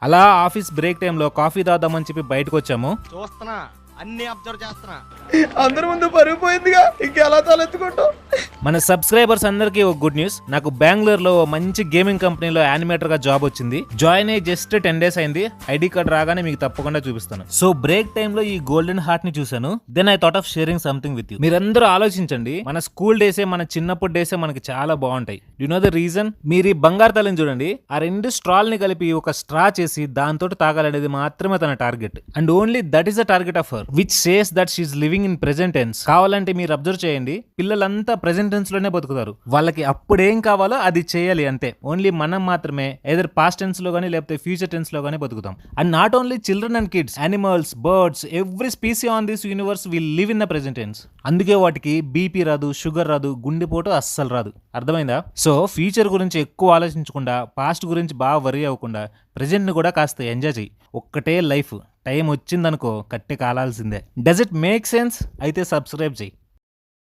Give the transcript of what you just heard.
అలా office break టైంలో coffee తాగుదామని చెప్పి బయటకు వచ్చాము. చూస్తున్నా, అన్ని అబ్జర్వ్ చేస్తున్నా. అందరి ముందు పరుగు పోయిందిగా, ఇంకెలా తలెత్తుకుంటాం. మన సబ్స్క్రైబర్స్ అందరికీ ఒక గుడ్ న్యూస్. నాకు బెంగళూరులో మంచి గేమింగ్ కంపెనీలో యానిమేటర్ గా జాబ్ వచ్చింది. జాయిన్ అయ్యి జస్ట్ 10 days అయింది. ఐడి కార్డ్ రాగానే మీకు తప్పకుండా చూపిస్తాను. సో బ్రేక్ టైమ్ లో ఈ గోల్డెన్ హార్ట్ ని చూసాను. Then I thought of sharing something with you. మీరందరూ ఆలోచించండి, మన స్కూల్ డేసే, మన చిన్నప్పుడు డేసే మనకి చాలా బాగుంటాయి. You know the reason? మీరు ఈ బంగారు తల్లిని చూడండి, ఆ 2 స్ట్రాల్ ని కలిపి ఒక స్ట్రా చేసి దాంతో తాగాలనేది మాత్రమే తన target. And only that is the target of her, which says that she is living in present tense. కావాలంటే మీరు అబ్జర్వ్ చేయండి, పిల్లలంతా ప్రెజెంట్ టెన్స్ లోనే బతుకుతారు. వాళ్ళకి అప్పుడేం కావాలో అది చేయాలి అంతే. ఓన్లీ మనం మాత్రమే ఎదర్ పాస్ట్ టెన్స్ లో గానీ లేకపోతే ఫ్యూచర్ టెన్స్ లో గానీ బతుకుతాం. And not only children and kids, animals, birds, every species on this universe will live in the present tense. అందుకే వాటికి బీపీ రాదు, షుగర్ రాదు, గుండెపోటు అస్సలు రాదు. అర్థమైందా? సో ఫ్యూచర్ గురించి ఎక్కువ ఆలోచించకుండా, పాస్ట్ గురించి బాగా వరీ అవ్వకుండా, ప్రెజెంట్ ని కూడా కాస్త ఎంజాయ్ చెయ్యి. ఒక్కటే లైఫ్, టైం వచ్చిందనుకో కట్టి కాలాల్సిందే. Does it make sense? అయితే సబ్స్క్రైబ్ చెయ్యి.